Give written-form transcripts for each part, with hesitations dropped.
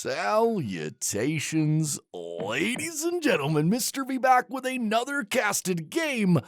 Salutations, ladies and gentlemen. Mr. V back with another casted game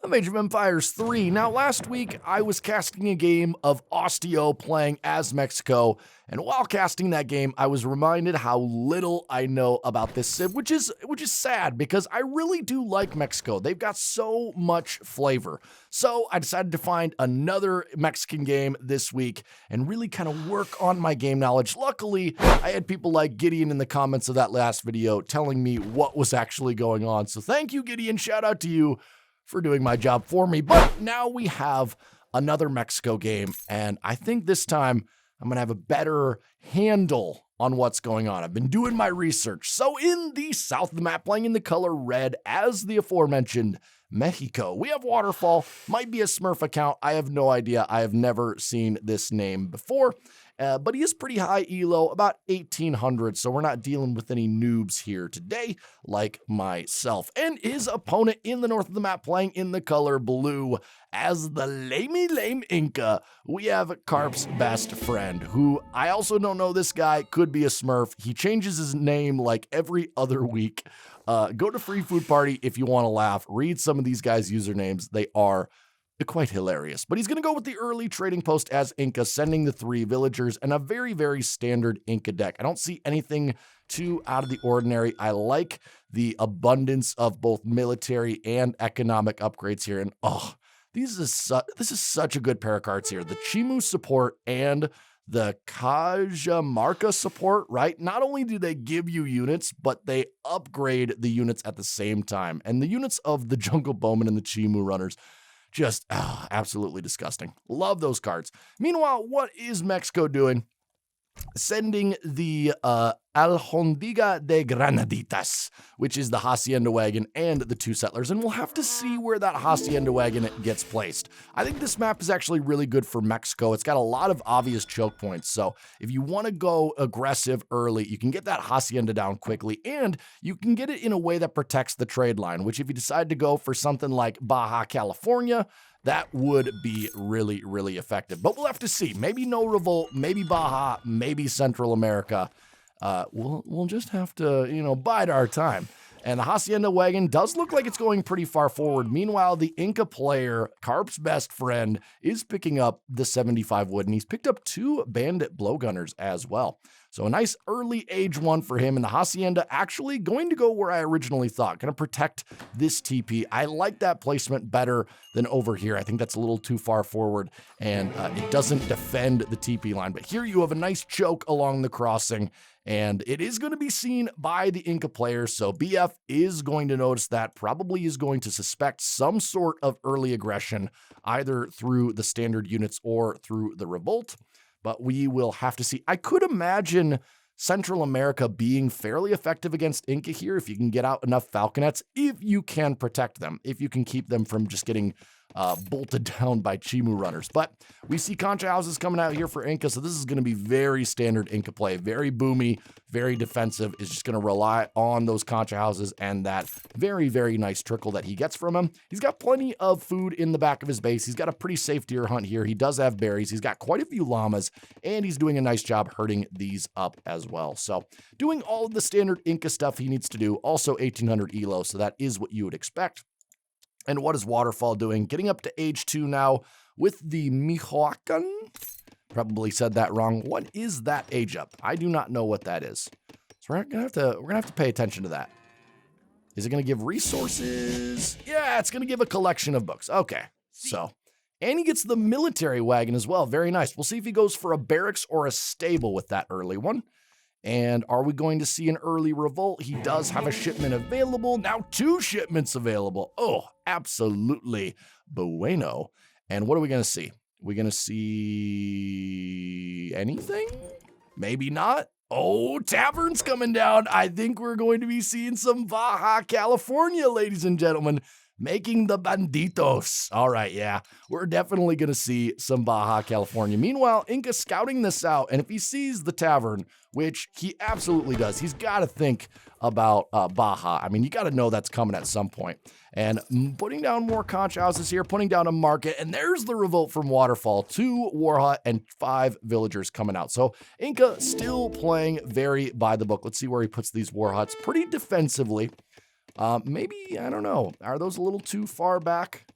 of Age of Empires 3. Now, last week, I was casting a game of Osteo playing as Mexico, and while casting that game, I was reminded how little I know about this civ, which is sad, because I really do like Mexico. They've got so much flavor. So I decided to find another Mexican game this week and really kind of work on my game knowledge. Luckily, I had people like Gideon in the comments of that last video telling me what was actually going on. So thank you, Gideon. Shout out to you for doing my job for me. But now we have another Mexico game, and I think this time I'm gonna have a better handle on what's going on. I've been doing my research. So in the south of the map, playing in the color red as the aforementioned Mexico, we have Waterfall. Might be a Smurf account. I have no idea. I have never seen this name before. But he is pretty high elo, about 1800, so we're not dealing with any noobs here today, like myself. And his opponent in the north of the map, playing in the color blue as the lame Inca, we have Carp's best friend, who I also don't know this guy, could be a Smurf. He changes his name like every other week. Go to Free Food Party if you want to laugh. Read some of these guys' usernames. They are quite hilarious. But he's going to go with the early trading post as Inca, sending the 3 villagers and a very, very standard Inca deck. I don't see anything too out of the ordinary. I like the abundance of both military and economic upgrades here. And this is such a good pair of cards here. The Chimu support and the Cajamarca support, right? Not only do they give you units, but they upgrade the units at the same time. And the units of the Jungle Bowmen and the Chimu runners, just absolutely disgusting. Love those cards. Meanwhile, what is Mexico doing? Sending the Alhondiga de Granaditas, which is the Hacienda wagon and the 2 settlers, and we'll have to see where that Hacienda wagon gets placed. I think this map is actually really good for Mexico. It's got a lot of obvious choke points, so if you want to go aggressive early, you can get that Hacienda down quickly, and you can get it in a way that protects the trade line, which if you decide to go for something like Baja California, that would be really, really effective. But we'll have to see. Maybe no Revolt, maybe Baja, maybe Central America. We'll just have to, bide our time. And the Hacienda wagon does look like it's going pretty far forward. Meanwhile, the Inca player, Carp's best friend, is picking up the 75 wood, and he's picked up 2 bandit blowgunners as well. So a nice early age 1 for him, and the Hacienda actually going to go where I originally thought, going to protect this TP. I like that placement better than over here. I think that's a little too far forward, and it doesn't defend the TP line. But here you have a nice choke along the crossing, and it is going to be seen by the Inca players, so BF is going to notice that, probably is going to suspect some sort of early aggression, either through the standard units or through the Revolt, but we will have to see. I could imagine Central America being fairly effective against Inca here if you can get out enough Falconets, if you can protect them, if you can keep them from just getting bolted down by Chimu runners. But we see concha houses coming out here for Inca, so this is going to be very standard Inca play, very boomy, very defensive. Is just going to rely on those concha houses and that very, very nice trickle that he gets from him. He's got plenty of food in the back of his base. He's got a pretty safe deer hunt here. He does have berries. He's got quite a few llamas, and he's doing a nice job herding these up as well. So doing all of the standard Inca stuff he needs to do. Also 1800 elo, so that is what you would expect. And what is Waterfall doing? Getting up to age 2 now with the Michoacan. Probably said that wrong. What is that age up? I do not know what that is. So we're gonna have to pay attention to that. Is it gonna give resources? Yeah, it's gonna give a collection of books. Okay, so. And he gets the military wagon as well. Very nice. We'll see if he goes for a barracks or a stable with that early one. And are we going to see an early revolt? He does have a shipment available. Now 2 shipments available. Oh, absolutely bueno. And what are we going to see? We going to see anything? Maybe not. Oh, Tavern's coming down. I think we're going to be seeing some Baja California, ladies and gentlemen. making the banditos. All right, yeah, we're definitely going to see some Baja California. Meanwhile, Inca scouting this out, and if he sees the tavern, which he absolutely does, he's got to think about Baja. I mean, you got to know that's coming at some point. And putting down more conch houses here, putting down a market, and there's the revolt from Waterfall. 2 war hut and 5 villagers coming out. So Inca still playing very by the book. Let's see where he puts these war huts. Pretty defensively. Maybe, I don't know. Are those a little too far back?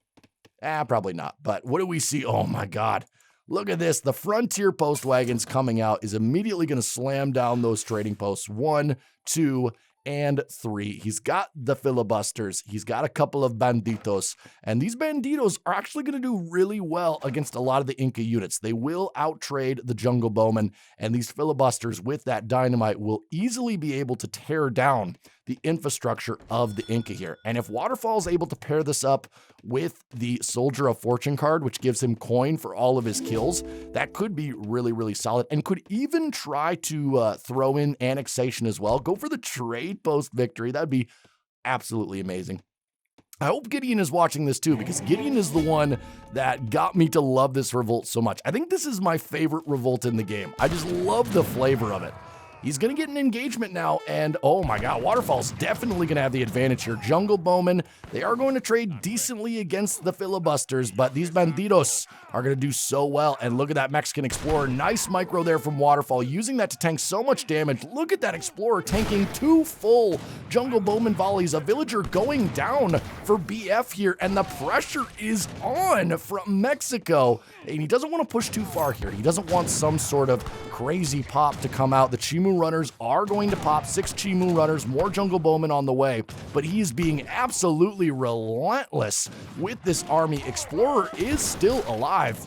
Probably not. But what do we see? Oh my God. Look at this. The frontier post wagons coming out is immediately going to slam down those trading posts. 1, 2, and 3. He's got the filibusters. He's got a couple of banditos. And these banditos are actually going to do really well against a lot of the Inca units. They will outtrade the jungle bowmen. And these filibusters with that dynamite will easily be able to tear down the infrastructure of the Inca here. And if Waterfall is able to pair this up with the Soldier of Fortune card, which gives him coin for all of his kills, that could be really, really solid, and could even try to throw in annexation as well. Go for the trade post victory. That'd be absolutely amazing. I hope Gideon is watching this too, because Gideon is the one that got me to love this revolt so much. I think this is my favorite revolt in the game. I just love the flavor of it. He's going to get an engagement now, and oh my God, Waterfall's definitely going to have the advantage here. Jungle Bowmen, they are going to trade decently against the filibusters, but these banditos are going to do so well. And look at that Mexican Explorer. Nice micro there from Waterfall, using that to tank so much damage. Look at that Explorer tanking 2 full Jungle Bowman volleys. A villager going down for BF here, and the pressure is on from Mexico. And he doesn't want to push too far here. He doesn't want some sort of crazy pop to come out. The Chimu runners are going to pop. 6 Chimu runners, more Jungle Bowmen on the way, but he's being absolutely relentless with this army. Explorer is still alive.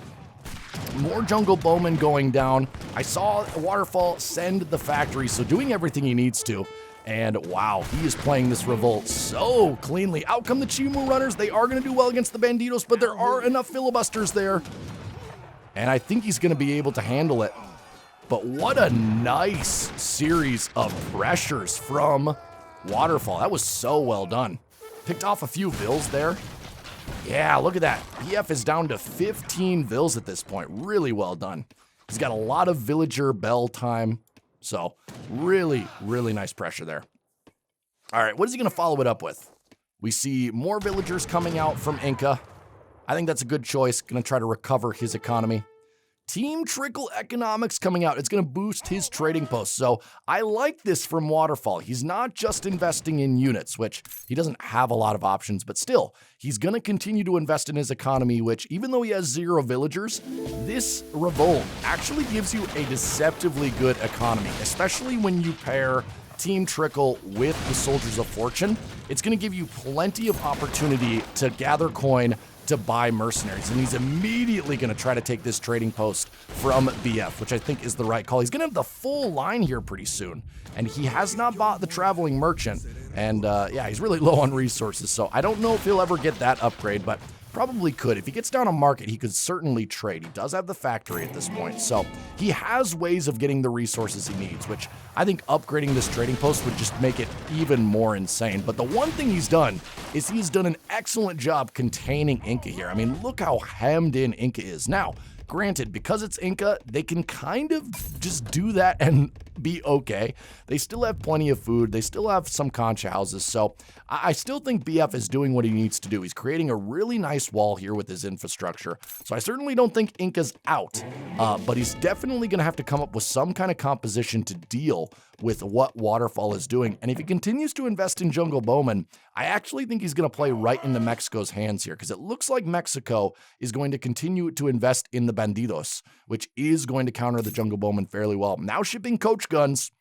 More Jungle Bowmen going down. I saw Waterfall send the factory, so doing everything he needs to. And wow, he is playing this revolt so cleanly. Out come the Chimu runners. They are going to do well against the banditos, but there are enough filibusters there. And I think he's going to be able to handle it. But what a nice series of pressures from Waterfall. That was so well done. Picked off a few vills there. Yeah, look at that. PF is down to 15 vills at this point. Really well done. He's got a lot of villager bell time. So really, really nice pressure there. All right, what is he going to follow it up with? We see more villagers coming out from Inca. I think that's a good choice. Going to try to recover his economy. Team Trickle Economics coming out. It's going to boost his trading posts. So I like this from Waterfall. He's not just investing in units, which he doesn't have a lot of options, but still, he's going to continue to invest in his economy, which even though he has 0 villagers, this revolt actually gives you a deceptively good economy, especially when you pair Team Trickle with the Soldiers of Fortune. It's going to give you plenty of opportunity to gather coin to buy mercenaries, and he's immediately going to try to take this trading post from BF, which I think is the right call. He's going to have the full line here pretty soon, and he has not bought the traveling merchant, and yeah, he's really low on resources, so I don't know if he'll ever get that upgrade, but probably could. If he gets down a market, he could certainly trade. He does have the factory at this point, so he has ways of getting the resources he needs, which I think upgrading this trading post would just make it even more insane. But the one thing he's done is he's done an excellent job containing Inca here. I mean, look how hemmed in Inca is. Now, granted, because it's Inca, they can kind of just do that and be okay. They still have plenty of food. They still have some concha houses. So I still think BF is doing what he needs to do. He's creating a really nice wall here with his infrastructure. So I certainly don't think Inca's out, but he's definitely going to have to come up with some kind of composition to deal with what Waterfall is doing. And if he continues to invest in Jungle Bowman, I actually think he's going to play right into Mexico's hands here, because it looks like Mexico is going to continue to invest in the bandidos, which is going to counter the Jungle Bowman fairly well. Now shipping coach guns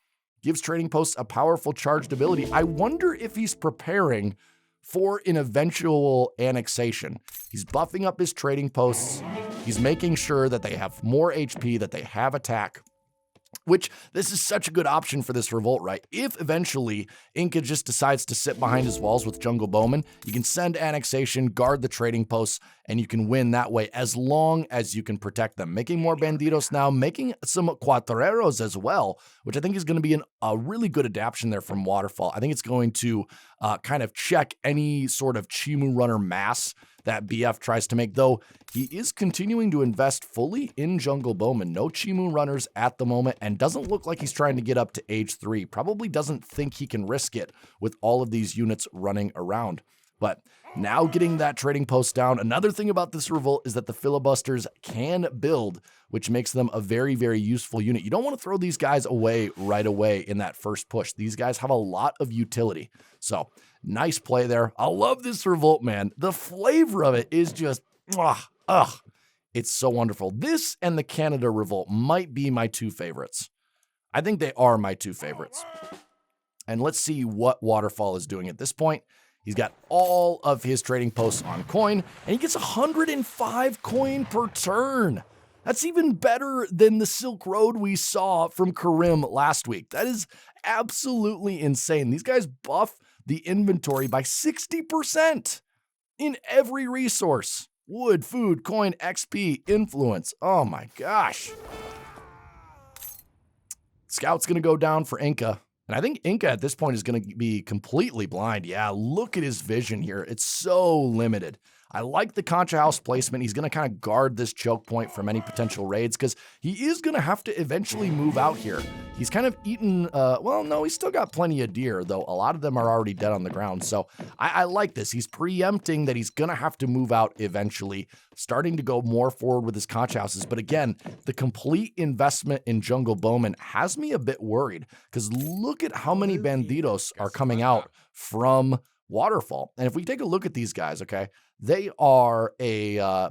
gives trading posts a powerful charged ability. I wonder if he's preparing for an eventual annexation. He's buffing up his trading posts. He's making sure that they have more HP, that they have attack. which this is such a good option for this Revolt, right? If eventually Inca just decides to sit behind his walls with Jungle Bowman, you can send annexation, guard the trading posts, and you can win that way as long as you can protect them. Making more banditos now, making some cuatreros as well, which I think is going to be a really good adaptation there from Waterfall. I think it's going to kind of check any sort of Chimu runner mass that BF tries to make, though he is continuing to invest fully in Jungle Bowman. No Chimu runners at the moment, and doesn't look like he's trying to get up to age 3. Probably doesn't think he can risk it with all of these units running around. But now getting that trading post down. Another thing about this Revolt is that the filibusters can build, which makes them a very, very useful unit. You don't want to throw these guys away right away in that first push. These guys have a lot of utility. So nice play there. I love this Revolt, man. The flavor of it is just, it's so wonderful. This and the Canada Revolt might be my 2 favorites. I think they are my 2 favorites. And let's see what Waterfall is doing at this point. He's got all of his trading posts on coin, and he gets 105 coin per turn. That's even better than the Silk Road we saw from Karim last week. That is absolutely insane. These guys buff the inventory by 60% in every resource. Wood, food, coin, XP, influence. Oh my gosh. Scout's going to go down for Inca. And I think Inca at this point is going to be completely blind. Yeah, look at his vision here. It's so limited. I like the Concha House placement. He's going to kind of guard this choke point from any potential raids because he is going to have to eventually move out here. He's kind of eaten, well, no, he's still got plenty of deer, though a lot of them are already dead on the ground. So I like this. He's preempting that he's going to have to move out eventually, starting to go more forward with his Concha Houses. But again, the complete investment in Jungle Bowman has me a bit worried because look at how many banditos are coming out from Waterfall. And if we take a look at these guys, okay, they are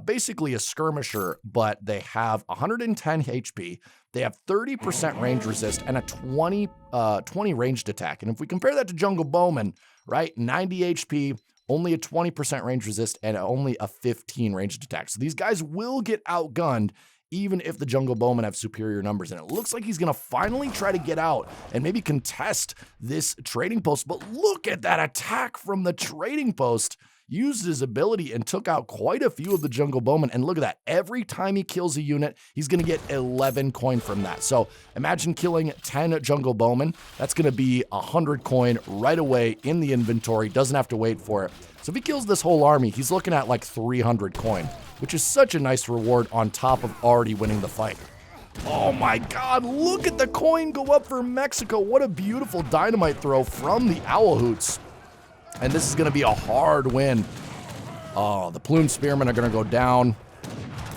basically a skirmisher, but they have 110 HP. They have 30% range resist and a 20 ranged attack. And if we compare that to Jungle Bowman, right, 90 HP, only a 20% range resist and only a 15 ranged attack. So these guys will get outgunned even if the Jungle Bowmen have superior numbers. And it looks like he's going to finally try to get out and maybe contest this trading post. But look at that attack from the trading post. Used his ability and took out quite a few of the Jungle Bowmen. And look at that. Every time he kills a unit, he's going to get 11 coin from that. So imagine killing 10 Jungle Bowmen. That's going to be 100 coin right away in the inventory. Doesn't have to wait for it. So if he kills this whole army, he's looking at like 300 coin, which is such a nice reward on top of already winning the fight. Oh my God, look at the coin go up for Mexico. What a beautiful dynamite throw from the Owl Hoots. And this is going to be a hard win. Oh, the Plume Spearmen are going to go down.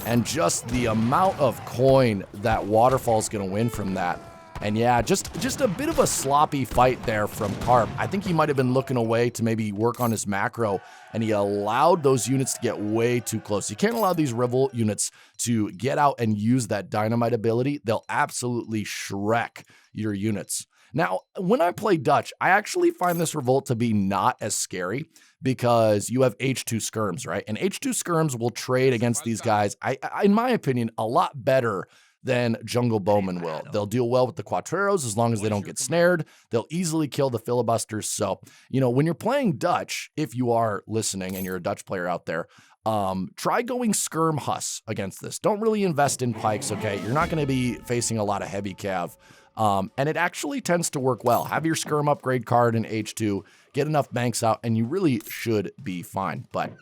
And just the amount of coin that Waterfall is going to win from that. And yeah, just a bit of a sloppy fight there from Carp. I think he might have been looking away to maybe work on his macro, and he allowed those units to get way too close. You can't allow these Revolt units to get out and use that dynamite ability. They'll absolutely Shrek your units. Now, when I play Dutch, I actually find this Revolt to be not as scary because you have H2 skirms, right? And H2 skirms will trade against these guys, in my opinion, a lot better than Jungle Bowman will. They'll deal well with the Cuatreros as long as they don't get snared. They'll easily kill the filibusters. So, you know, when you're playing Dutch, if you are listening and you're a Dutch player out there, try going Skirm Huss against this. Don't really invest in pikes, okay? You're not going to be facing a lot of heavy cav. And it actually tends to work well. Have your Skirm upgrade card in H2, get enough banks out, and you really should be fine. But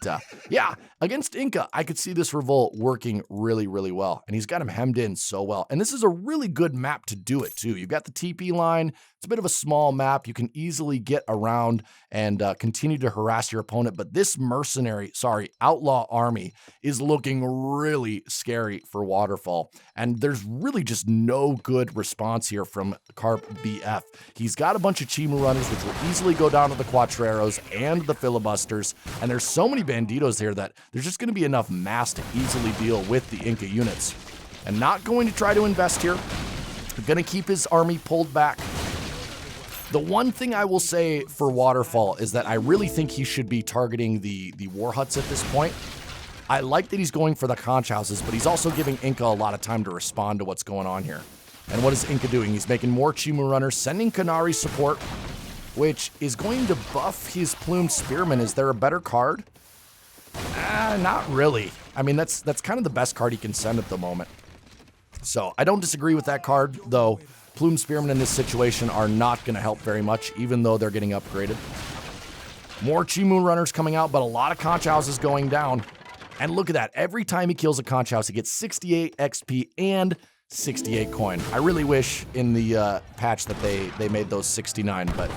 yeah, against Inca, I could see this Revolt working really, really well. And he's got him hemmed in so well. And this is a really good map to do it, too. You've got the TP line. It's a bit of a small map. You can easily get around and continue to harass your opponent. But this outlaw army is looking really scary for Waterfall. And there's really just no good response here from Carp BF. He's got a bunch of Chimu runners, which will easily go down to the Cuatreros and the filibusters. And there's so many banditos here that there's just going to be enough mass to easily deal with the Inca units. And not going to try to invest here. Going to keep his army pulled back. The one thing I will say for Waterfall is that I really think he should be targeting the war huts at this point. I like that he's going for the conch houses, but he's also giving Inca a lot of time to respond to what's going on here. And what is Inca doing? He's making more Chimu runners, sending Kanari support, which is going to buff his Plumed Spearman. Is there a better card? Not really. I mean, that's kind of the best card he can send at the moment. So I don't disagree with that card, though. Plumed Spearman in this situation are not going to help very much, even though they're getting upgraded. More Chimu runners coming out, but a lot of conch houses going down. And look at that. Every time he kills a conch house, he gets 68 XP and 68 coin. I really wish in the patch that they made those 69, but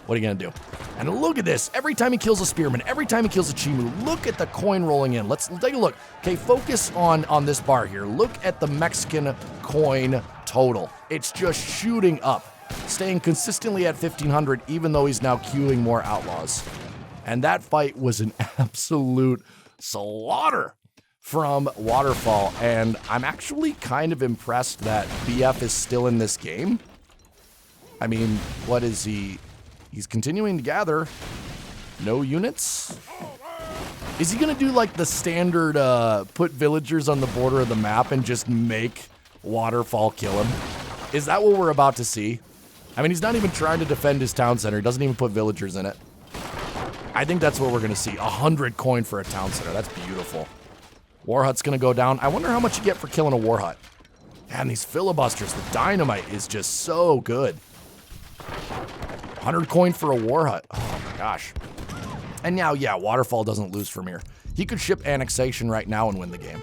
what are you going to do? And look at this. Every time he kills a spearman, every time he kills a Chimu, look at the coin rolling in. Let's take a look. Okay, focus on this bar here. Look at the Mexican coin total. It's just shooting up, staying consistently at 1,500, even though he's now queuing more outlaws. And that fight was an absolute slaughter from Waterfall, and I'm actually kind of impressed that BF is still in this game. I mean, what is he? He's continuing to gather. No units? Is he gonna do like the standard put villagers on the border of the map and just make Waterfall kill him? Is that what we're about to see? I mean, he's not even trying to defend his town center. He doesn't even put villagers in it. I think that's what we're gonna see. 100 coin for a town center. That's beautiful. War Hut's gonna go down. I wonder how much you get for killing a War Hut. Man, these filibusters, the dynamite is just so good. 100 coin for a War Hut. Oh my gosh. And now, yeah, Waterfall doesn't lose from here. He could ship Annexation right now and win the game.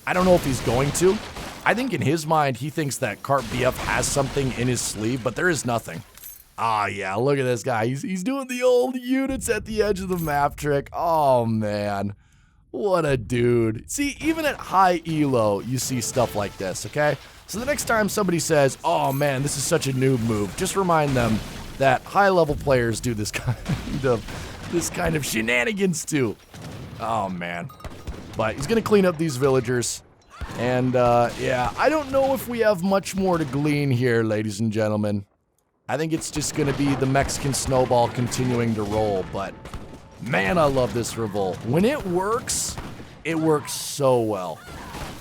I don't know if he's going to. I think in his mind, he thinks that Carp BF has something in his sleeve, but there is nothing. Ah, yeah, look at this guy. He's doing the old units at the edge of the map trick. Oh, man. What a dude. See, even at high elo, you see stuff like this, okay? So the next time somebody says, oh, man, this is such a noob move, just remind them that high-level players do this kind of shenanigans too. Oh, man. But he's going to clean up these villagers. And, yeah, I don't know if we have much more to glean here, ladies and gentlemen. I think it's just going to be the Mexican snowball continuing to roll, but man, I love this Revolt. When it works so well.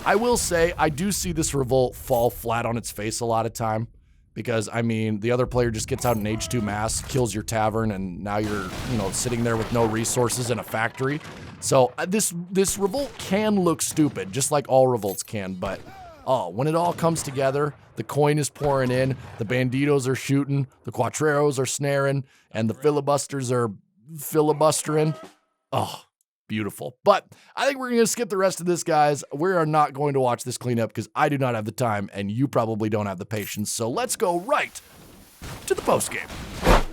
I will say, I do see this Revolt fall flat on its face a lot of time, because, I mean, the other player just gets out an H2 mass, kills your tavern, and now you're, you know, sitting there with no resources in a factory. So this Revolt can look stupid, just like all Revolts can, but oh, when it all comes together, the coin is pouring in, the banditos are shooting, the cuatreros are snaring, and the filibusters are filibustering. Oh, beautiful. But I think we're going to skip the rest of this, guys. We are not going to watch this cleanup because I do not have the time, and you probably don't have the patience. So let's go right to the postgame.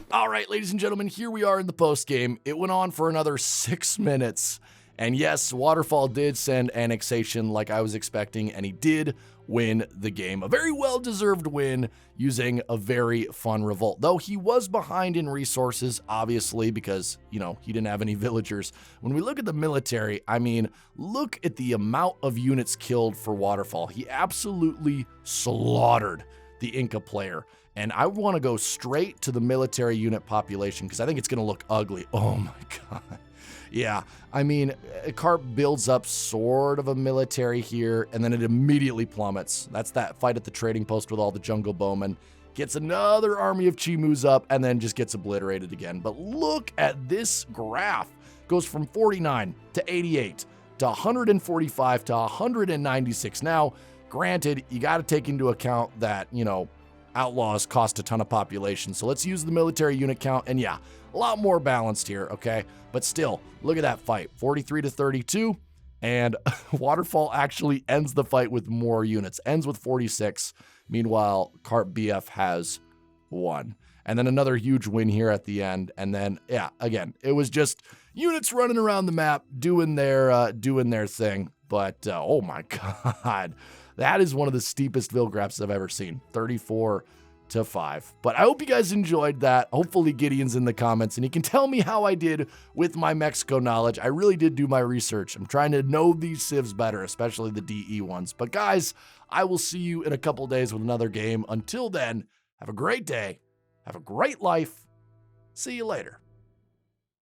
All right, ladies and gentlemen, here we are in the postgame. It went on for another 6 minutes. And yes, Waterfall did send Annexation like I was expecting, and he did win the game. A very well-deserved win using a very fun Revolt. Though he was behind in resources, obviously, because, you know, he didn't have any villagers. When we look at the military, I mean, look at the amount of units killed for Waterfall. He absolutely slaughtered the Inca player. And I want to go straight to the military unit population because I think it's going to look ugly. Oh my God. Yeah, I mean, Carp builds up sort of a military here, and then it immediately plummets. That's that fight at the trading post with all the jungle bowmen. Gets another army of Chimus up, and then just gets obliterated again. But look at this graph. Goes from 49 to 88 to 145 to 196. Now, granted, you got to take into account that, you know, outlaws cost a ton of population. So let's use the military unit count, and yeah, a lot more balanced here, okay? But still, look at that fight, 43 to 32, and Waterfall actually ends the fight with more units, ends with 46. Meanwhile, Carp BF has 1. And then another huge win here at the end, and then, yeah, again, it was just units running around the map, doing their thing, but, oh my God, that is one of the steepest Vil graphs I've ever seen, 34 to 5. But I hope you guys enjoyed that. Hopefully Gideon's in the comments and he can tell me how I did with my Mexico knowledge. I really did do my research. I'm trying to know these civs better, especially the DE ones. But guys, I will see you in a couple days with another game. Until then, have a great day. Have a great life. See you later.